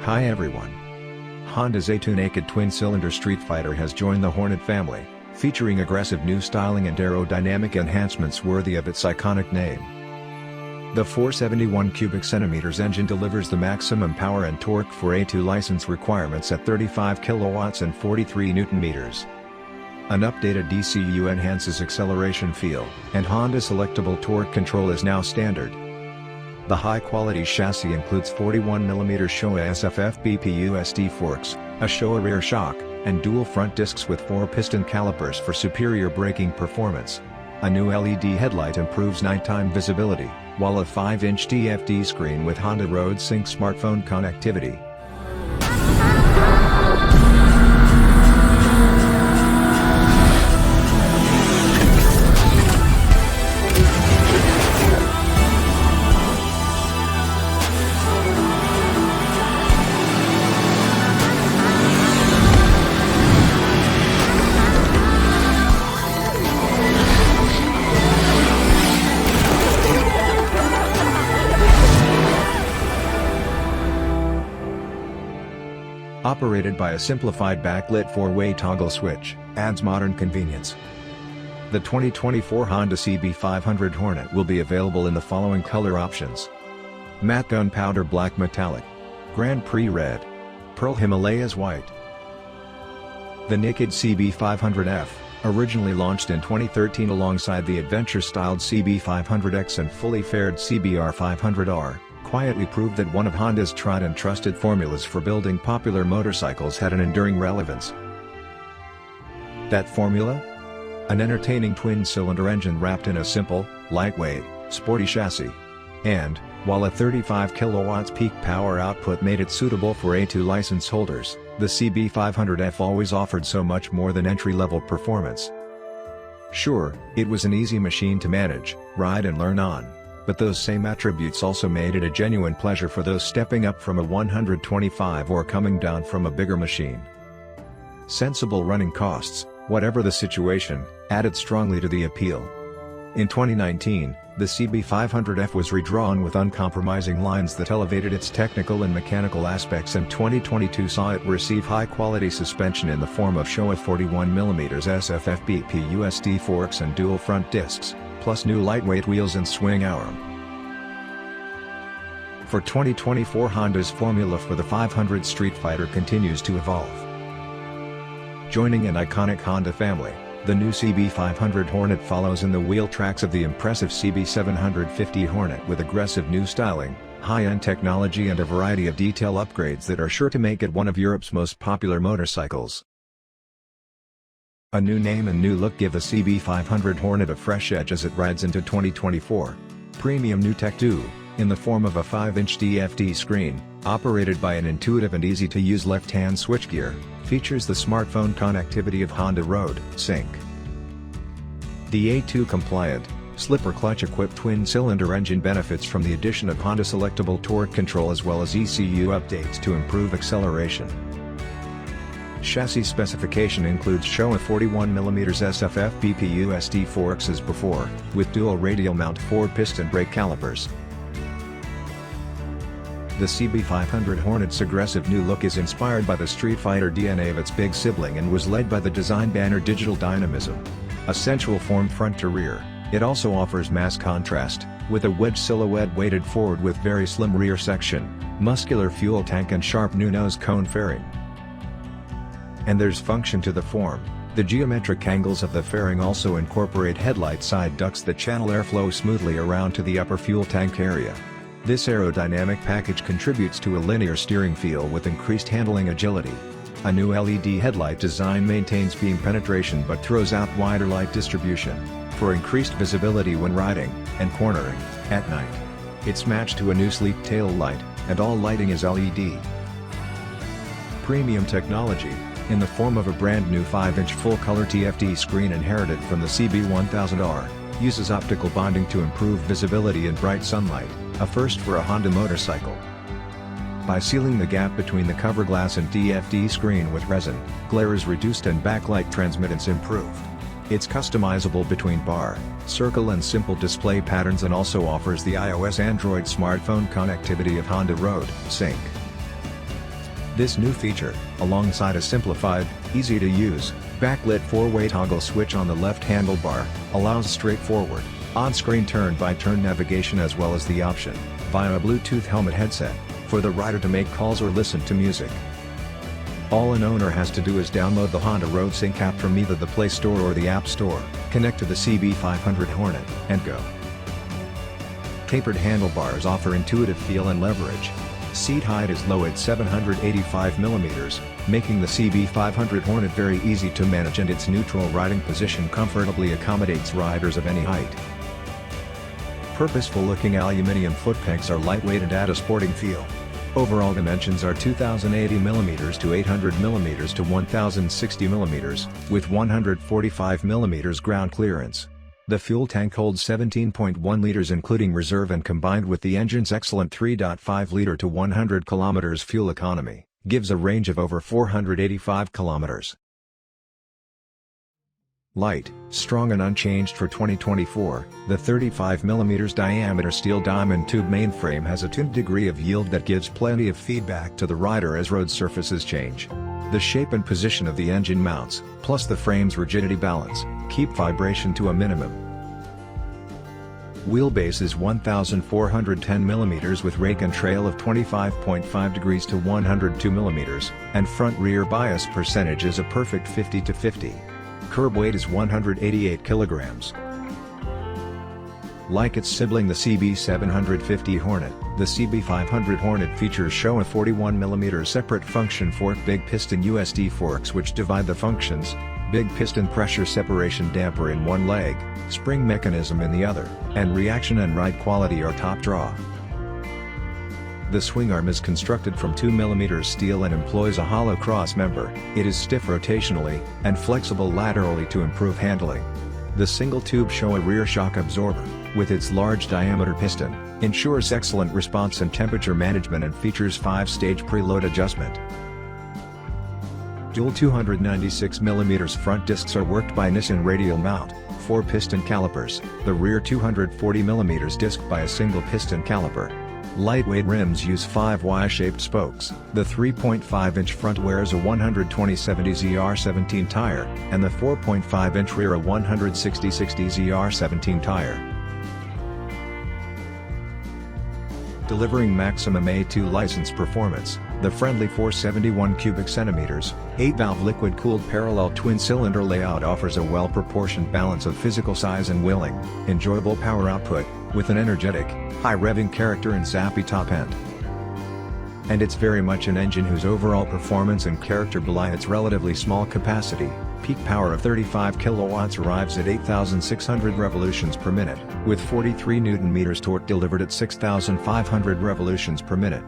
Hi everyone. Honda's A2 naked twin-cylinder street fighter has joined the Hornet family, featuring aggressive new styling and aerodynamic enhancements worthy of its iconic name. The 471 cubic centimeters engine delivers the maximum power and torque for A2 license requirements at 35 kilowatts and 43 Newton-meters. An updated DCU enhances acceleration feel, and Honda selectable torque control is now standard. The high-quality chassis includes 41mm Showa SFF BPUSD forks, a Showa rear shock, and dual front discs with 4-piston calipers for superior braking performance. A new LED headlight improves nighttime visibility, while a 5-inch TFT screen with Honda Road Sync smartphone connectivity. Operated by a simplified backlit 4-way toggle switch, adds modern convenience. The 2024 Honda CB500 Hornet will be available in the following color options: Matte Gunpowder Black Metallic, Grand Prix Red, Pearl Himalayas White. The naked CB500F, originally launched in 2013 alongside the adventure-styled CB500X and fully fared CBR500R, quietly proved that one of Honda's tried and trusted formulas for building popular motorcycles had an enduring relevance. That formula? An entertaining twin-cylinder engine wrapped in a simple, lightweight, sporty chassis. And, while a 35 kilowatts peak power output made it suitable for A2 license holders, the CB500F always offered so much more than entry-level performance. Sure, it was an easy machine to manage, ride and learn on. But those same attributes also made it a genuine pleasure for those stepping up from a 125 or coming down from a bigger machine. Sensible running costs, whatever the situation, added strongly to the appeal. In 2019, the CB500F was redrawn with uncompromising lines that elevated its technical and mechanical aspects, and 2022 saw it receive high-quality suspension in the form of Showa 41mm SFF BPUSD forks and dual front discs, plus new lightweight wheels and swing arm. For 2024, Honda's formula for the 500 Street Fighter continues to evolve. Joining an iconic Honda family, the new CB500 Hornet follows in the wheel tracks of the impressive CB750 Hornet with aggressive new styling, high-end technology and a variety of detail upgrades that are sure to make it one of Europe's most popular motorcycles. A new name and new look give the CB500 Hornet a fresh edge as it rides into 2024. Premium new tech too, in the form of a 5-inch TFT screen, operated by an intuitive and easy-to-use left-hand switchgear, features the smartphone connectivity of Honda Road Sync. The A2-compliant, slipper clutch-equipped twin-cylinder engine benefits from the addition of Honda selectable torque control as well as ECU updates to improve acceleration. Chassis specification includes Showa 41mm SFF BPUSD forks as before, with dual radial mount 4-piston brake calipers. The CB500 Hornet's aggressive new look is inspired by the Street Fighter DNA of its big sibling and was led by the design banner Digital Dynamism. A sensual form front to rear, it also offers mass contrast, with a wedge silhouette weighted forward with very slim rear section, muscular fuel tank and sharp new nose cone fairing. And there's function to the form. The geometric angles of the fairing also incorporate headlight side ducts that channel airflow smoothly around to the upper fuel tank area. This aerodynamic package contributes to a linear steering feel with increased handling agility. A new LED headlight design maintains beam penetration but throws out wider light distribution, for increased visibility when riding and cornering at night. It's matched to a new sleek tail light, and all lighting is LED. Premium technology, in the form of a brand new 5-inch full-color TFT screen inherited from the CB1000R, uses optical bonding to improve visibility in bright sunlight, a first for a Honda motorcycle. By sealing the gap between the cover glass and TFT screen with resin, glare is reduced and backlight transmittance improved. It's customizable between bar, circle and simple display patterns and also offers the iOS Android smartphone connectivity of Honda Road Sync. This new feature, alongside a simplified, easy-to-use, backlit 4-way toggle switch on the left handlebar, allows straightforward, on-screen turn-by-turn navigation as well as the option, via a Bluetooth helmet headset, for the rider to make calls or listen to music. All an owner has to do is download the Honda Road Sync app from either the Play Store or the App Store, connect to the CB500 Hornet, and go. Tapered handlebars offer intuitive feel and leverage. Seat height is low at 785mm, making the CB500 Hornet very easy to manage, and its neutral riding position comfortably accommodates riders of any height. Purposeful-looking aluminum foot pegs are lightweight and add a sporting feel. Overall dimensions are 2080mm to 800mm to 1060mm, with 145mm ground clearance. The fuel tank holds 17.1 liters including reserve, and combined with the engine's excellent 3.5 liter to 100 km fuel economy, gives a range of over 485 km. Light, strong and unchanged for 2024, the 35mm diameter steel diamond tube mainframe has a tuned degree of yield that gives plenty of feedback to the rider as road surfaces change. The shape and position of the engine mounts, plus the frame's rigidity balance, keep vibration to a minimum. Wheelbase is 1,410mm with rake and trail of 25.5 degrees to 102mm, and front-rear bias percentage is a perfect 50-50. Curb weight is 188 kilograms. Like its sibling the CB750 Hornet, the CB500 Hornet features show a 41mm separate function fork big piston USD forks which divide the functions, big piston pressure separation damper in one leg, spring mechanism in the other, and reaction and ride quality are top draw. The swing arm is constructed from 2mm steel and employs a hollow cross member. It is stiff rotationally, and flexible laterally to improve handling. The single tube Showa rear shock absorber, with its large diameter piston, ensures excellent response and temperature management and features 5-stage preload adjustment. Dual 296mm front discs are worked by Nissan radial mount, 4 piston calipers, the rear 240mm disc by a single piston caliper. Lightweight rims use 5 Y-shaped spokes, the 3.5-inch front wears a 120/70 ZR17 tire, and the 4.5-inch rear a 160/60 ZR17 tire. Delivering maximum A2 license performance, the friendly 471 cubic centimeters, 8-valve liquid-cooled parallel twin-cylinder layout offers a well-proportioned balance of physical size and willing, enjoyable power output, with an energetic, high-revving character and zappy top end. And it's very much an engine whose overall performance and character belie its relatively small capacity. Peak power of 35 kilowatts arrives at 8,600 revolutions per minute, with 43 Nm torque delivered at 6,500 revolutions per minute.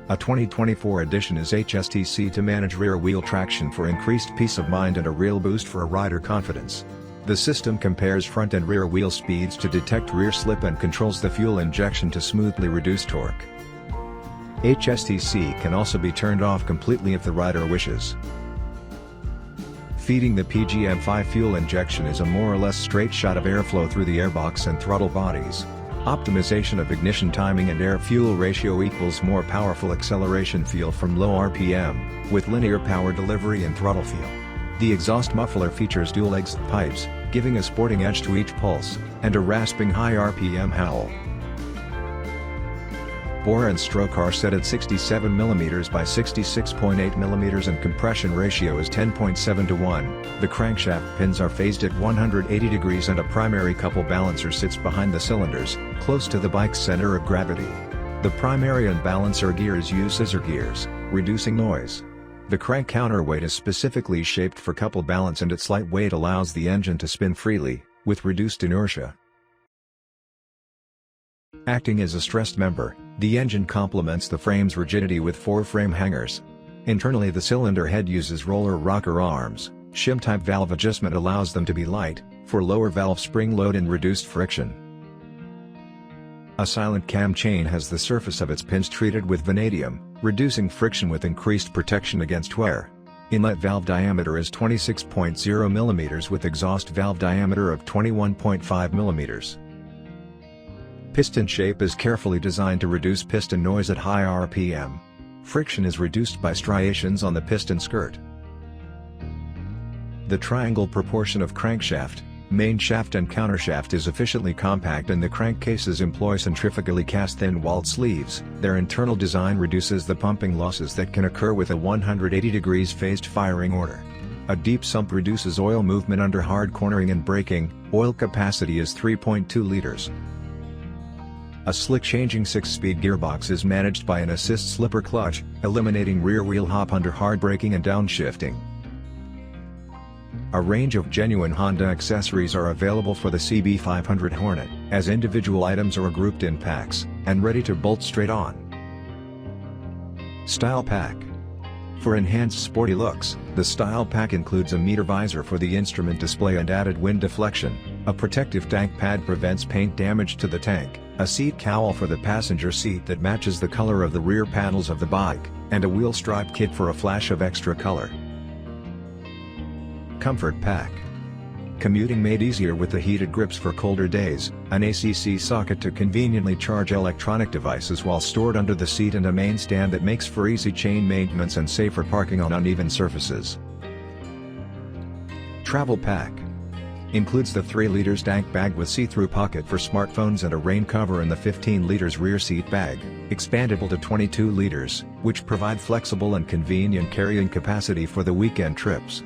A 2024 addition is HSTC to manage rear-wheel traction for increased peace of mind and a real boost for rider confidence. The system compares front and rear wheel speeds to detect rear slip and controls the fuel injection to smoothly reduce torque. HSTC can also be turned off completely if the rider wishes. Feeding the PGM FI fuel injection is a more or less straight shot of airflow through the airbox and throttle bodies. Optimization of ignition timing and air-fuel ratio equals more powerful acceleration feel from low RPM, with linear power delivery and throttle feel. The exhaust muffler features dual exit pipes, giving a sporting edge to each pulse, and a rasping high RPM howl. Bore and stroke are set at 67mm by 66.8mm and compression ratio is 10.7 to 1. The crankshaft pins are phased at 180 degrees and a primary couple balancer sits behind the cylinders, close to the bike's center of gravity. The primary and balancer gears use scissor gears, reducing noise. The crank counterweight is specifically shaped for couple balance and its light weight allows the engine to spin freely, with reduced inertia. Acting as a stressed member, the engine complements the frame's rigidity with 4 frame hangers. Internally the cylinder head uses roller rocker arms. Shim-type valve adjustment allows them to be light, for lower valve spring load and reduced friction. A silent cam chain has the surface of its pins treated with vanadium, reducing friction with increased protection against wear. Inlet valve diameter is 26.0 mm with exhaust valve diameter of 21.5 mm. Piston shape is carefully designed to reduce piston noise at high RPM. Friction is reduced by striations on the piston skirt. The triangle proportion of crankshaft, main shaft and countershaft is efficiently compact, and the crankcases employ centrifugally cast thin-walled sleeves. Their internal design reduces the pumping losses that can occur with a 180 degrees phased firing order. A deep sump reduces oil movement under hard cornering and braking. Oil capacity is 3.2 liters. A slick-changing 6-speed gearbox is managed by an assist slipper clutch, eliminating rear wheel hop under hard braking and downshifting. A range of genuine Honda accessories are available for the CB500 Hornet, as individual items are grouped in packs, and ready to bolt straight on. Style Pack. For enhanced sporty looks, the Style Pack includes a meter visor for the instrument display and added wind deflection, a protective tank pad prevents paint damage to the tank, a seat cowl for the passenger seat that matches the color of the rear panels of the bike, and a wheel stripe kit for a flash of extra color. Comfort Pack. Commuting made easier with the heated grips for colder days, an ACC socket to conveniently charge electronic devices while stored under the seat, and a main stand that makes for easy chain maintenance and safer parking on uneven surfaces. Travel Pack. Includes the 3 liters tank bag with see-through pocket for smartphones and a rain cover, and the 15 liters rear seat bag, expandable to 22 liters, which provide flexible and convenient carrying capacity for the weekend trips.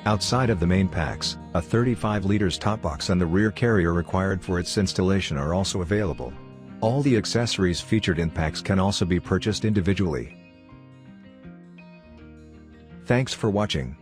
Outside of the main packs, a 35 liters top box and the rear carrier required for its installation are also available. All the accessories featured in packs can also be purchased individually. Thanks for watching.